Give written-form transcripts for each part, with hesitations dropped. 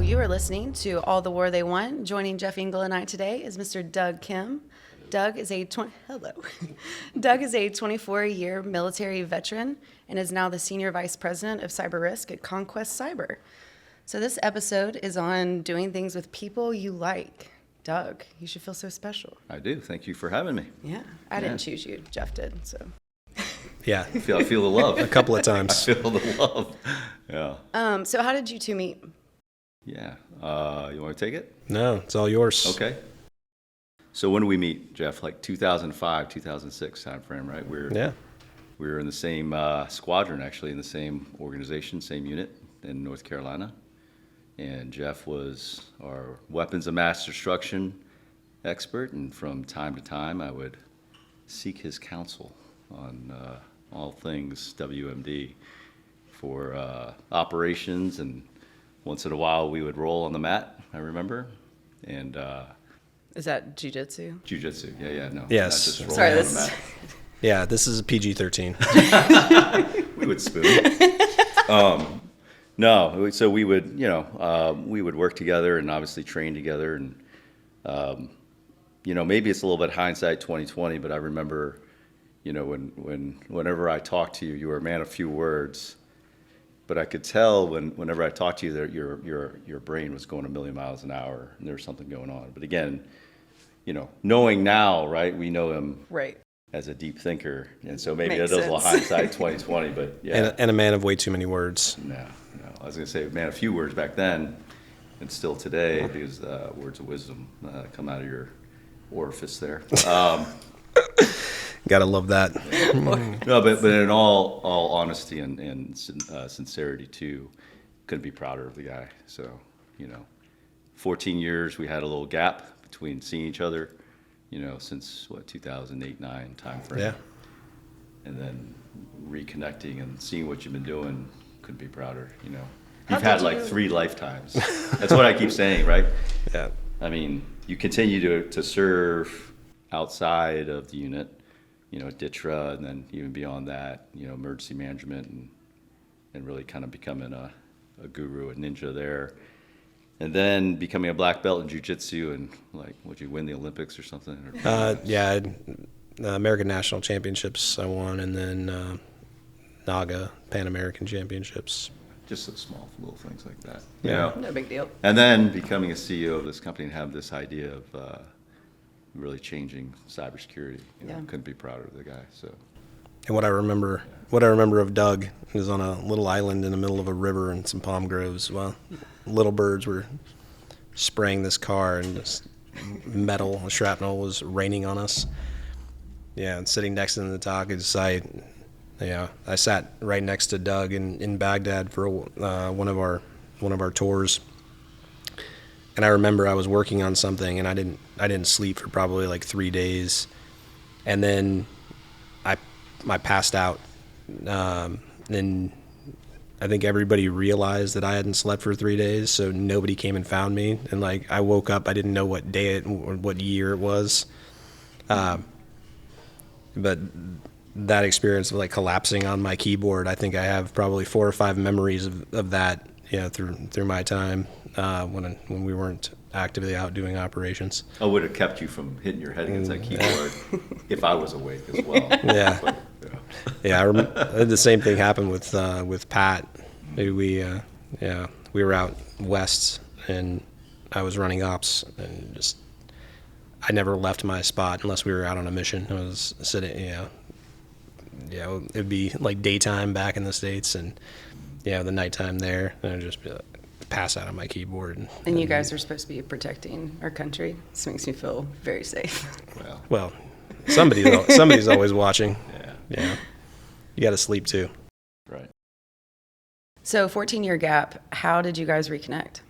You are listening to All the War They Want. Joining Jeff Engle and I today is Mr. Doug Kim. Doug is a 24-year military veteran and is now the Senior Vice President of Cyber Risk at Conquest Cyber. So this episode is on doing things with people you like. Doug, you should feel so special. I do. Thank you for having me. Yeah, I didn't choose you. Jeff did, so. Yeah. I feel the love. A couple of times. I feel the love. Yeah. So how did you two meet? Yeah. You want to take it? No, it's all yours. Okay. So when did we meet, Jeff? Like 2005, 2006 time frame, right? We were in the same squadron, actually, in the same organization, same unit in North Carolina. And Jeff was our weapons of mass destruction expert, and from time to time I would seek his counsel on all things WMD for operations, and once in a while we would roll on the mat, I remember. And Is that jiu-jitsu? Jiu-jitsu, no. Yes. Not just rolling Sorry, on this the mat. Yeah, this is a PG-13. We would spoon. No, so we would, we would work together and obviously train together, and maybe it's a little bit hindsight 2020, but I remember, whenever I talked to you, you were a man of few words, but I could tell whenever I talked to you that your brain was going a million miles an hour and there was something going on. But again, knowing now, right, we know him Right. as a deep thinker, and so maybe Makes that does a little sense. hindsight 2020, but yeah. And a man of way too many words. No. I was going to say, man, a few words back then, and still today, because words of wisdom come out of your orifice there. Gotta love that. No, but in all honesty and sincerity too, couldn't be prouder of the guy. So, 14 years we had a little gap between seeing each other, since 2008, 9 time frame. Yeah. And then reconnecting and seeing what you've been doing, couldn't be prouder. How You've had did like you- 3 lifetimes. That's what I keep saying, right? Yeah. I mean, you continue to serve outside of the unit, DITRA, and then even beyond that, emergency management, and really kind of becoming a guru, a ninja there. And then becoming a black belt in jiu-jitsu, and would you win the Olympics or something? Yeah, American National Championships I won, and then NAGA Pan American Championships. Just so small little things like that. Yeah. No big deal. And then becoming a CEO of this company and have this idea of really changing cybersecurity. Yeah. Couldn't be prouder of the guy. So. And what I remember of Doug is on a little island in the middle of a river and some palm groves. Well, little birds were spraying this car, and this metal shrapnel was raining on us. Yeah, and sitting next to him to talk, I sat right next to Doug in Baghdad for one of our tours. And I remember I was working on something, and I didn't sleep for probably like 3 days, and then I passed out. And I think everybody realized that I hadn't slept for 3 days, so nobody came and found me. And I woke up, I didn't know what day or what year it was, but that experience of collapsing on my keyboard, I think I have probably 4 or 5 memories of that, through my time when we weren't actively out doing operations. I would have kept you from hitting your head against that keyboard if I was awake as well. Yeah. But, Yeah, I remember the same thing happened with Pat. We were out west, and I was running ops, and I never left my spot unless we were out on a mission. I was sitting, it'd be like daytime back in the States, and the nighttime there, and I'd just be pass out on my keyboard. And you guys are supposed to be protecting our country. This makes me feel very safe. Well, somebody's always watching. Yeah. You got to sleep too. Right. So 14-year gap, how did you guys reconnect?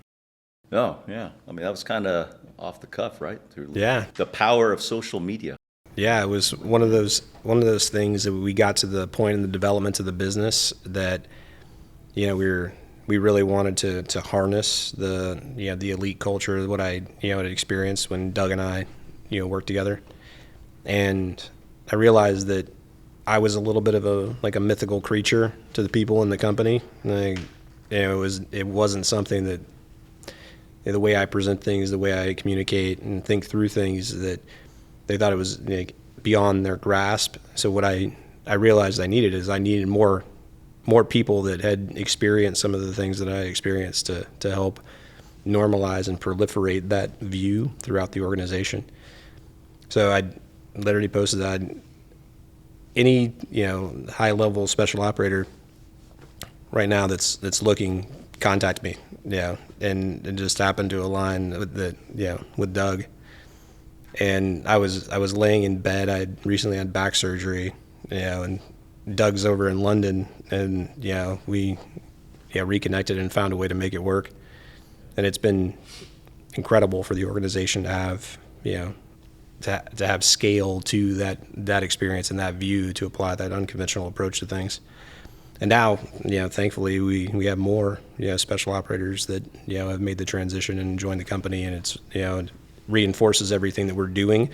Oh, yeah. I mean, that was kind of off the cuff, right? Through the power of social media. Yeah, it was one of those things that we got to the point in the development of the business that, we really wanted to harness the elite culture, what I had experienced when Doug and I worked together, and I realized that I was a little bit of a mythical creature to the people in the company. It wasn't something that the way I present things, the way I communicate and think through things, that they thought it was beyond their grasp. So what I realized I needed more people that had experienced some of the things that I experienced to help normalize and proliferate that view throughout the organization. So I literally posted that any high level special operator right now that's looking, contact me. And it just happened to align with Doug. And I was laying in bed. I had recently had back surgery, and Doug's over in London, and we reconnected and found a way to make it work. And it's been incredible for the organization to have to have scale to that experience and that view, to apply that unconventional approach to things. And now, thankfully we have more special operators that have made the transition and joined the company, and it's it reinforces everything that we're doing,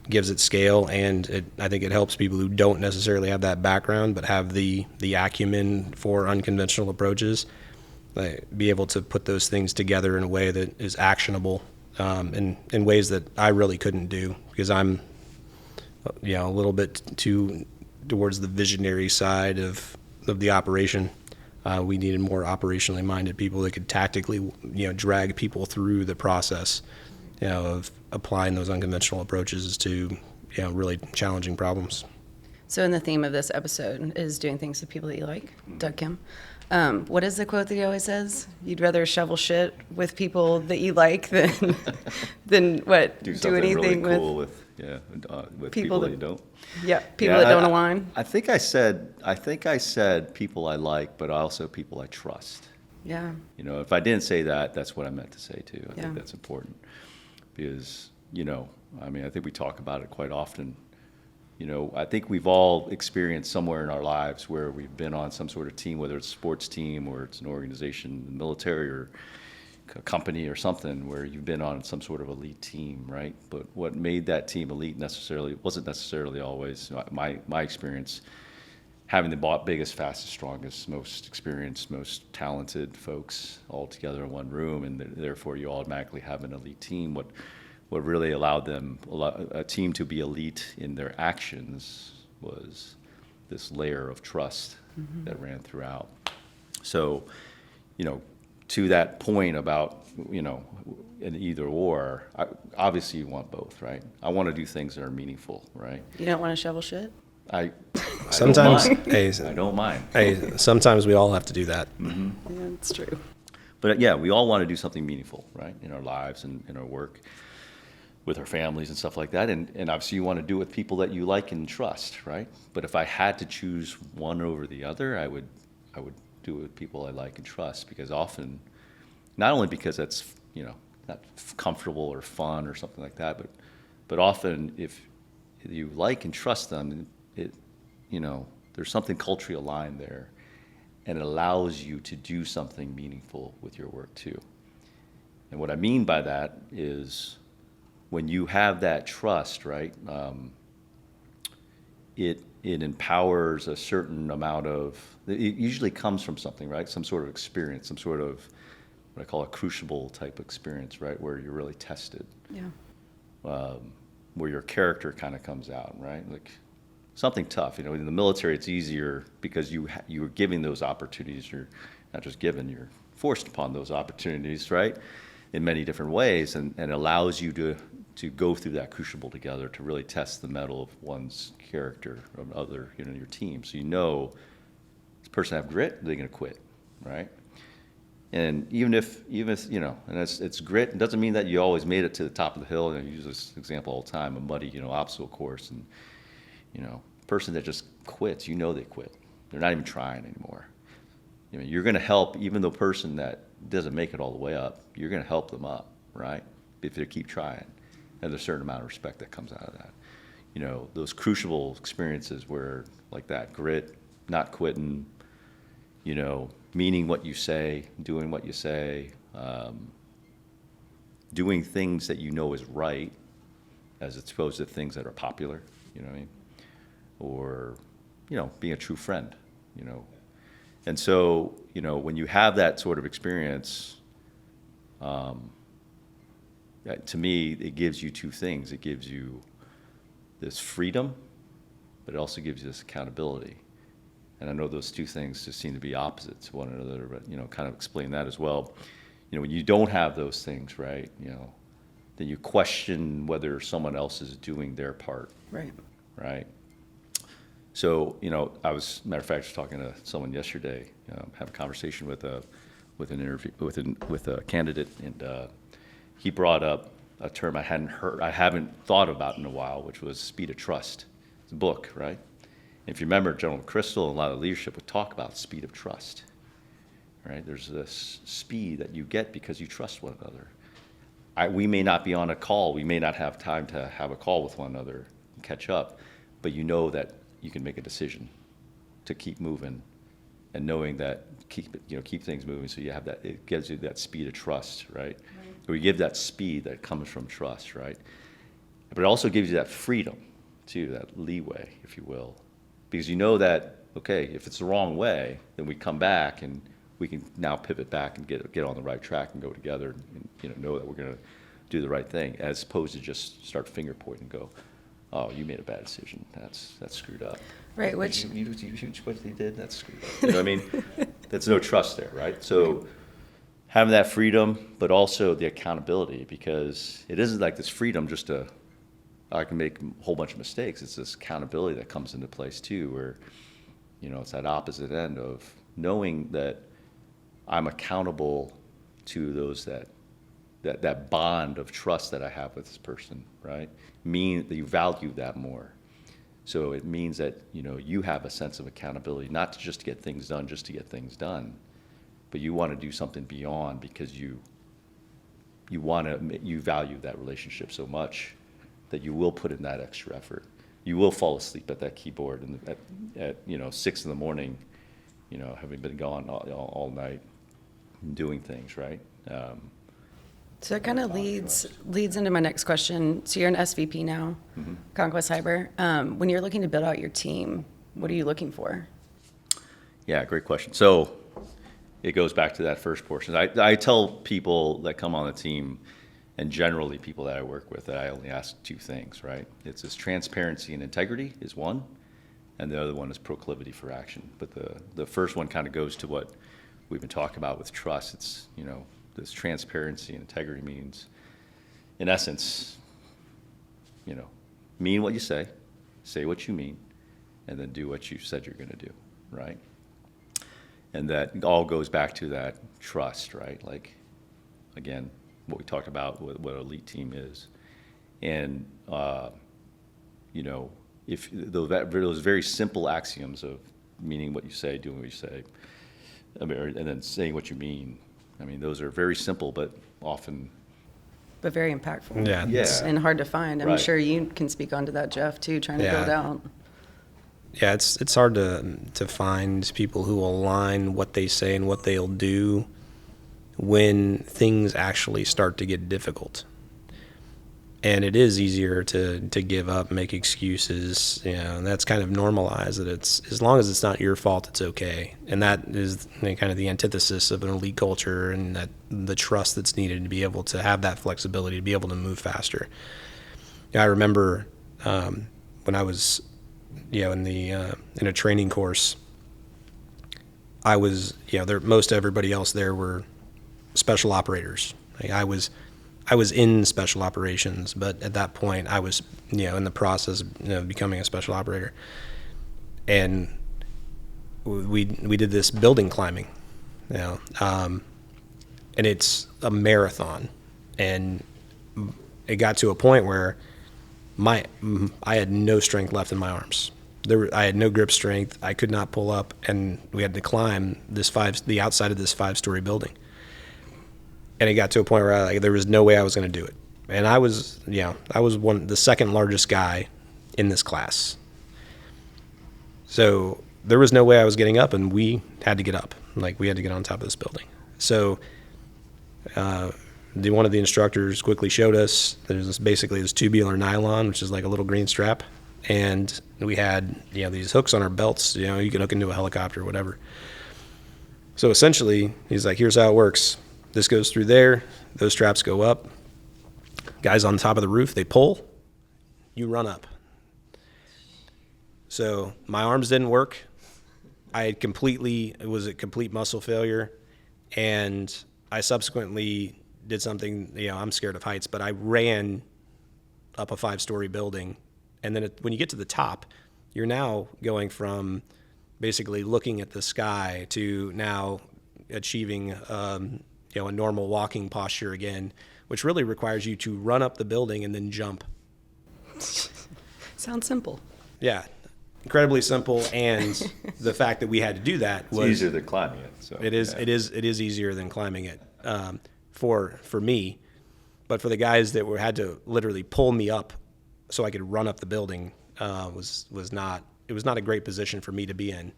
gives it scale, and I think it helps people who don't necessarily have that background but have the acumen for unconventional approaches, be able to put those things together in a way that is actionable, in ways that I really couldn't do, because I'm a little bit too towards the visionary side of the operation. We needed more operationally minded people that could tactically drag people through the process of applying those unconventional approaches to really challenging problems. So in the theme of this episode is doing things with people that you like, Doug Kim. What is the quote that he always says? You'd rather shovel shit with people that you like than what? Do something anything really cool with people that you don't. Yeah, people that don't align. I think I said people I like, but also people I trust. Yeah. If I didn't say that, that's what I meant to say too. I Yeah. think that's important, because I think we talk about it quite often. I think we've all experienced somewhere in our lives where we've been on some sort of team, whether it's a sports team or it's an organization, the military or a company or something, where you've been on some sort of elite team, right? But what made that team elite wasn't necessarily always my experience. Having the biggest, fastest, strongest, most experienced, most talented folks all together in one room, and therefore you automatically have an elite team. What really allowed a team to be elite in their actions was this layer of trust that ran throughout. So, to that point about, an either or, obviously you want both, right? I want to do things that are meaningful, right? You don't want to shovel shit? Sometimes, I don't mind. Sometimes we all have to do that. Yeah, it's true. But yeah, we all want to do something meaningful, right? In our lives and in our work, with our families and stuff like that. And obviously you want to do it with people that you like and trust, right? But if I had to choose one over the other, I would do it with people I like and trust, because often, not only because that's, not comfortable or fun or something like that, but often if you like and trust them, there's something culturally aligned there, and it allows you to do something meaningful with your work too. And what I mean by that is, when you have that trust, right, it empowers a certain amount of, it usually comes from something, right? Some sort of experience, some sort of what I call a crucible type experience, right? Where you're really tested. Yeah. Where your character kind of comes out, right? Like something tough. In the military, it's easier because you're giving those opportunities. You're not just given, you're forced upon those opportunities, right? In many different ways, and allows you to go through that crucible together to really test the mettle of one's character of your team. So this person have grit, they're going to quit, right? And even if and it's grit, it doesn't mean that you always made it to the top of the hill. I use this example all the time, a muddy, obstacle course, and person that just quits, they quit. They're not even trying anymore. You're going to help even the person that doesn't make it all the way up. You're going to help them up, right? If they keep trying. And there's a certain amount of respect that comes out of that. Those crucible experiences where, like that, grit, not quitting, meaning what you say, doing what you say, doing things that is right, as opposed to things that are popular, what I mean? Or, being a true friend, And so, when you have that sort of experience, to me, it gives you two things. It gives you this freedom, but it also gives you this accountability. And I know those two things just seem to be opposite to one another, but, kind of explain that as well. When you don't have those things, right, then you question whether someone else is doing their part. Right. Right. So, matter of fact, I was talking to someone yesterday, had a conversation with a candidate, and he brought up a term I haven't thought about in a while, which was speed of trust. It's a book, right? And if you remember, General Crystal and a lot of leadership would talk about speed of trust, right? There's this speed that you get because you trust one another. We may not be on a call. We may not have time to have a call with one another and catch up, but you know that you can make a decision to keep moving, and knowing that keep things moving. So you have that. It gives you that speed of trust, right? Or you give that speed that comes from trust, right? But it also gives you that freedom, too, that leeway, if you will, because you know that, okay, if it's the wrong way, then we come back and we can now pivot back and get on the right track and go together and know that we're going to do the right thing, as opposed to just start finger pointing and go, oh, you made a bad decision. That's screwed up. Right, which what they did, that's screwed up. You know what I mean? There's no trust there, right? So having that freedom, but also the accountability, because it isn't like this freedom just I can make a whole bunch of mistakes. It's this accountability that comes into place too, where, it's that opposite end of knowing that I'm accountable to those that bond of trust that I have with this person, right? Mean that you value that more. So it means that, you have a sense of accountability, not to just get things done, just to get things done, but you want to do something beyond because you value that relationship so much that you will put in that extra effort. You will fall asleep at that keyboard at 6 a.m, having been gone all night doing things, right? So that kind of leads into my next question. So you're an SVP now, Conquest Cyber. When you're looking to build out your team, what are you looking for? Yeah, great question. So it goes back to that first portion. I tell people that come on the team, and generally people that I work with, that I only ask two things, right? It's this transparency and integrity is one, and the other one is proclivity for action. But the first one kind of goes to what we've been talking about with trust. It's, this transparency and integrity means, in essence, mean what you say what you mean, and then do what you said you're going to do, right? And that all goes back to that trust, right? Like, again, what we talked about, what an elite team is. And, if those very simple axioms of meaning what you say, doing what you say, and then saying what you mean, those are very simple, but often... But very impactful. Yeah. And hard to find. I'm sure you can speak onto that, Jeff, too, trying to build out. Yeah, it's hard to find people who align what they say and what they'll do when things actually start to get difficult. And it is easier to give up, make excuses, and that's kind of normalized, that it's, as long as it's not your fault, it's okay. And that is kind of the antithesis of an elite culture, and that the trust that's needed to be able to have that flexibility, to be able to move faster. I remember when I was in a training course, I was, most everybody else there were special operators. I was in special operations, but at that point I was, in the process of becoming a special operator. And we did this building climbing, and it's a marathon. And it got to a point where I had no strength left in my arms. I had no grip strength. I could not pull up, and we had to climb the outside of this 5-story building. And it got to a point where there was no way I was going to do it. And I was the second largest guy in this class. So there was no way I was getting up, and we had to get up. We had to get on top of this building. So one of the instructors quickly showed us there's basically this tubular nylon, which is like a little green strap. And we had, these hooks on our belts, you can hook into a helicopter or whatever. So essentially, he's like, here's how it works. This goes through there, those straps go up, Guys on top of the roof, they pull, you run up. So my arms didn't work. It was a complete muscle failure. And I subsequently did something, I'm scared of heights, but I ran up a 5-story building. And then when you get to the top, you're now going from basically looking at the sky to now achieving, a normal walking posture again, which really requires you to run up the building and then jump. Sounds simple. Yeah, incredibly simple. And the fact that we had to do that was easier than climbing it. So it is easier than climbing it for me, but for the guys that had to literally pull me up so I could run up the building was not a great position for me to be in.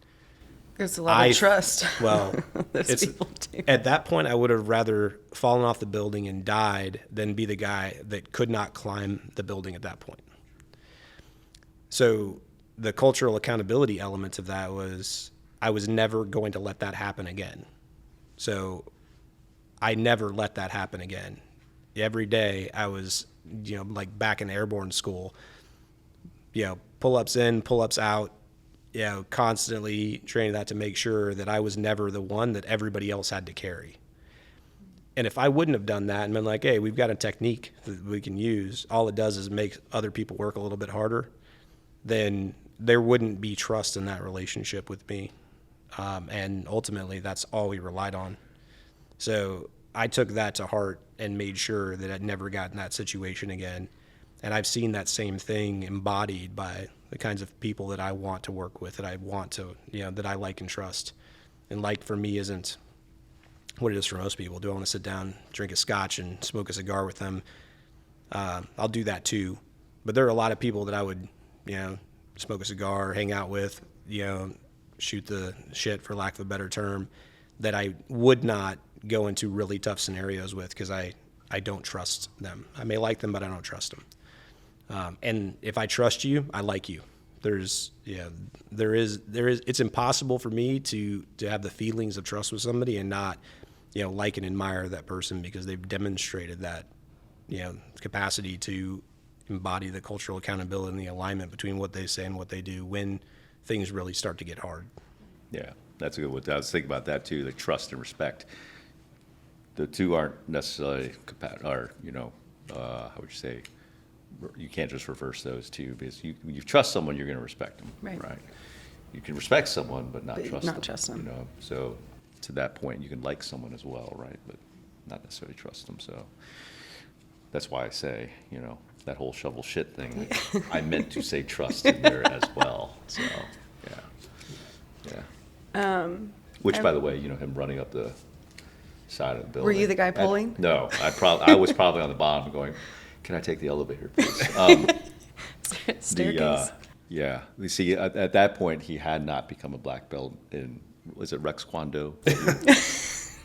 There's a lot of trust. Well, those people do. At that point, I would have rather fallen off the building and died than be the guy that could not climb the building at that point. So the cultural accountability element of that was I was never going to let that happen again. So I never let that happen again. Every day I was, like back in airborne school, pull-ups in, pull-ups out, constantly training that to make sure that I was never the one that everybody else had to carry. And if I wouldn't have done that and been like, hey, we've got a technique that we can use, all it does is make other people work a little bit harder, then there wouldn't be trust in that relationship with me. And ultimately, that's all we relied on. So I took that to heart and made sure that I'd never got in that situation again. And I've seen that same thing embodied by the kinds of people that I want to work with, that I want to, that I like and trust. And like for me isn't what it is for most people. Do I want to sit down, drink a scotch, and smoke a cigar with them? I'll do that too. But there are a lot of people that I would, smoke a cigar, hang out with, shoot the shit, for lack of a better term, that I would not go into really tough scenarios with because I don't trust them. I may like them, but I don't trust them. And if I trust you, I like you. It's impossible for me to have the feelings of trust with somebody and not, like and admire that person because they've demonstrated that, capacity to embody the cultural accountability and the alignment between what they say and what they do when things really start to get hard. Yeah, that's a good one. I was thinking about that too, like trust and respect. The two aren't necessarily how would you say, you can't just reverse those two because you trust someone, you're going to respect them, right? You can respect someone, but not trust them. So to that point, you can like someone as well, right? But not necessarily trust them. So that's why I say, that whole shovel shit thing. I meant to say trust in there as well. So yeah. Which, by the way, him running up the side of the building. Were you the guy pulling? No, I was probably on the bottom going, can I take the elevator, please? Staircase. Yeah. You see, at that point, he had not become a black belt in, was it Rex Kwando?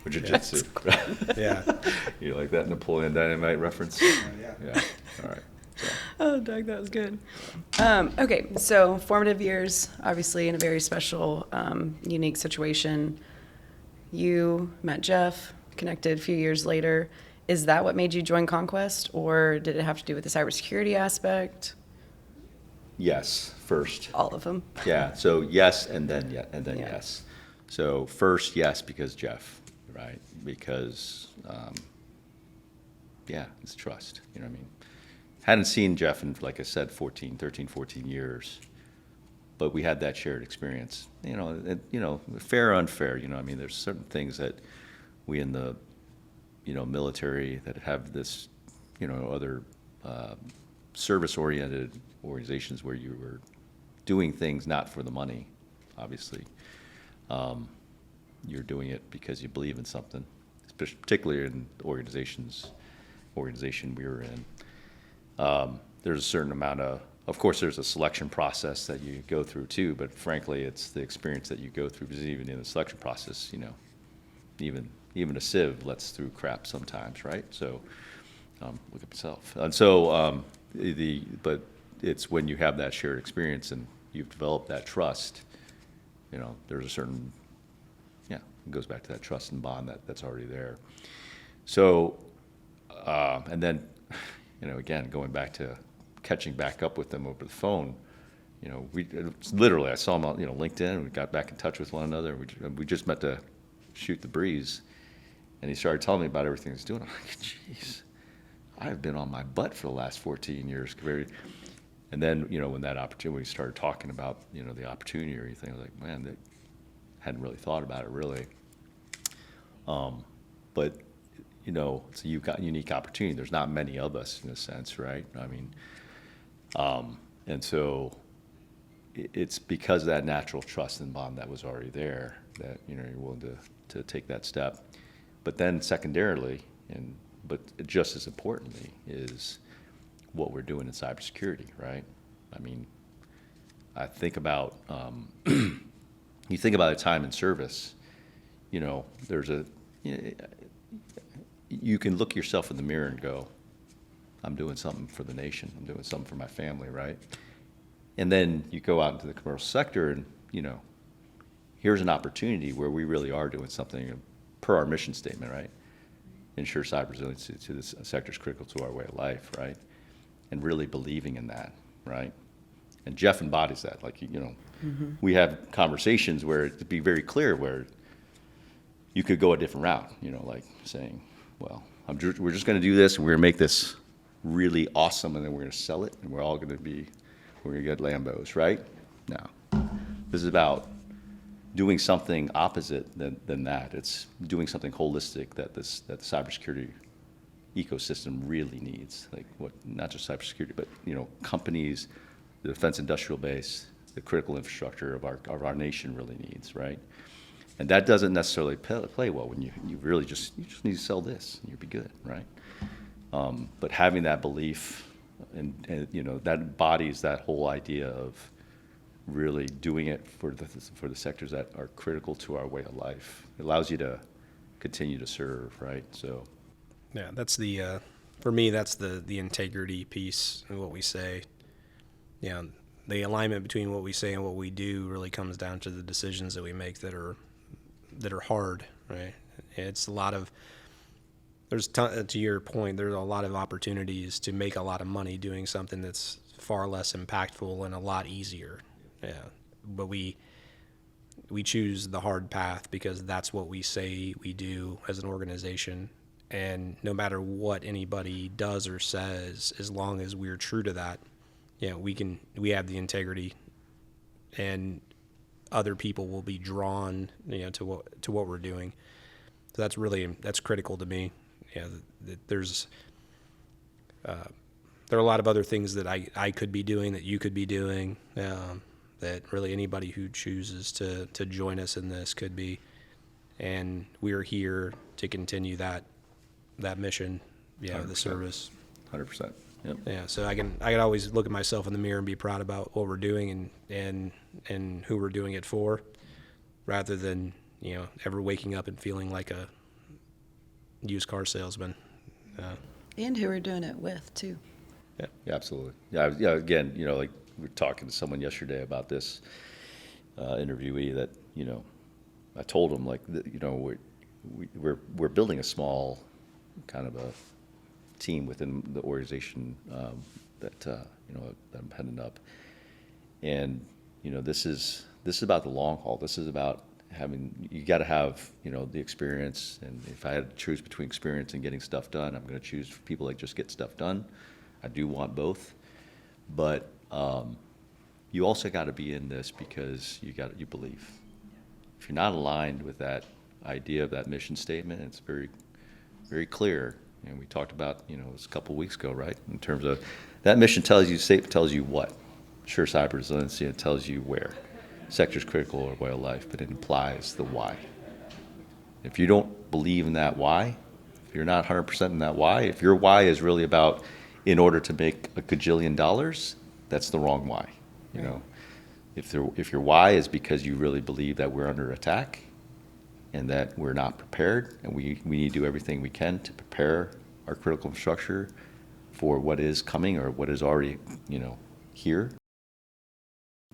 Or Jiu-Jitsu. Yeah. You like that Napoleon Dynamite reference? Yeah. All right. So. Oh, Doug, that was good. Okay, so formative years, obviously in a very special, unique situation. You met Jeff, connected a few years later. Is that what made you join Conquest, or did it have to do with the cybersecurity aspect? Yes, first. All of them. Yeah. So yes, and then yes. So first, yes, because Jeff, right? Because it's trust. You know what I mean? Hadn't seen Jeff in, like I said, 13, 14 years, but we had that shared experience. Fair or unfair. I mean, there's certain things that we in the military that have this, other service-oriented organizations where you were doing things not for the money, obviously. You're doing it because you believe in something, particularly in the organization we were in. There's a certain amount of course, there's a selection process that you go through too, but frankly, it's the experience that you go through, because even in the selection process, even a civ lets through crap sometimes, right? So, look at yourself. And so, but it's when you have that shared experience and you've developed that trust, there's a certain, it goes back to that trust and bond that's already there. So, and then, again, going back to catching back up with them over the phone, it's literally, I saw him on, LinkedIn, we got back in touch with one another. We just met to shoot the breeze, and he started telling me about everything he's doing. I'm like, jeez, I've been on my butt for the last 14 years. And then, when that opportunity, we started talking about, the opportunity or anything, I was like, man, that hadn't really thought about it, really. But, it's a unique opportunity. There's not many of us in a sense, right? I mean, and so it's because of that natural trust and bond that was already there that, you're willing to take that step. But then secondarily, but just as importantly, is what we're doing in cybersecurity, right? I mean, I think about, you think about a time in service, there's you can look yourself in the mirror and go, I'm doing something for the nation. I'm doing something for my family, right? And then you go out into the commercial sector and, here's an opportunity where we really are doing something per our mission statement, right? Ensure cyber resiliency to this sector is critical to our way of life, right? And really believing in that, right? And Jeff embodies that. Like, we have conversations where it'd be very clear where you could go a different route, like saying, well, we're just going to do this, and we're going to make this really awesome, and then we're going to sell it, and we're going to get Lambos, right? No. This is about doing something opposite than that. It's doing something holistic that the cybersecurity ecosystem really needs. Like not just cybersecurity, but companies, the defense industrial base, the critical infrastructure of our nation really needs, right? And that doesn't necessarily play well when you really you just need to sell this and you'll be good, right? But having that belief and that embodies that whole idea of really doing it for the sectors that are critical to our way of life. It allows you to continue to serve, right? So, yeah, that's for me, that's the integrity piece of what we say. The alignment between what we say and what we do really comes down to the decisions that we make that are hard, right? It's a lot of, to your point, there's a lot of opportunities to make a lot of money doing something that's far less impactful and a lot easier. Yeah, but we choose the hard path because that's what we say we do as an organization. And no matter what anybody does or says, as long as we're true to that, we have the integrity, and other people will be drawn, to what we're doing. So that's critical to me. There are a lot of other things that I could be doing, that you could be doing, that really anybody who chooses to join us in this could be. And we're here to continue that mission, the service. 100%. Yep. Yeah, so I can always look at myself in the mirror and be proud about what we're doing and who we're doing it for, rather than ever waking up and feeling like a used car salesman. And who we're doing it with too. Yeah, absolutely. Yeah, again, like we were talking to someone yesterday about this interviewee that I told him, like, we're building a small kind of a team within the organization that I'm heading up, and this is about the long haul. This is about you got to have the experience. And if I had to choose between experience and getting stuff done, I'm going to choose people that just get stuff done. I do want both, but you also got to be in this because you believe. If you're not aligned with that idea of that mission statement, it's very, very clear. And we talked about, it was a couple of weeks ago, right? In terms of that mission tells you what? Sure, cyber resiliency, it tells you where. Sector's critical or way of life, but it implies the why. If you don't believe in that why, if you're not 100% in that why, if your why is really about in order to make a gajillion dollars, that's the wrong why. If your why is because you really believe that we're under attack and that we're not prepared, and we need to do everything we can to prepare our critical infrastructure for what is coming or what is already here,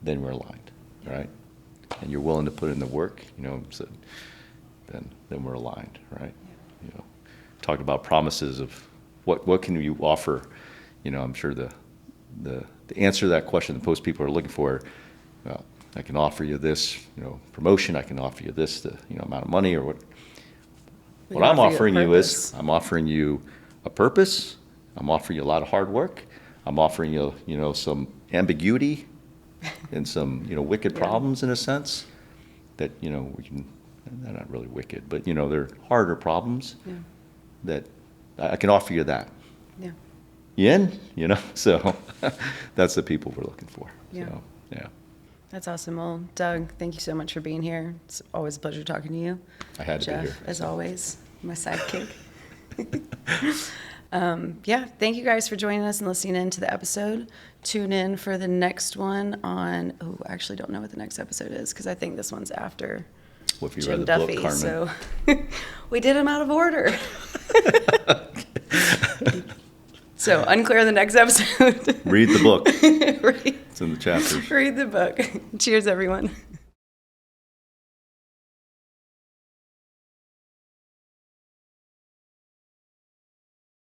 then we're aligned, right? And you're willing to put in the work, so then we're aligned, right? Talked about promises of what can you offer I'm sure the answer to that question that most people are looking for, well, I can offer you this, promotion, I can offer you this, amount of money or what. What I'm offering you is, I'm offering you a purpose, I'm offering you a lot of hard work, I'm offering you, some ambiguity and some, wicked problems in a sense that, we can, they're not really wicked, but, they're harder problems that I can offer you that. Yeah. You in? So that's the people we're looking for. Yeah. So, yeah. That's awesome. Well, Doug, thank you so much for being here. It's always a pleasure talking to you. I had to Jeff, be here. as always, my sidekick. Thank you guys for joining us and listening in to the episode. Tune in for the next one on, I actually don't know what the next episode is because I think this one's after Well, if you Jim read the Duffy. book, Carmen. So we did them out of order. So unclear the next episode. Read the book. Read It's in the chapters. the book. Cheers, everyone.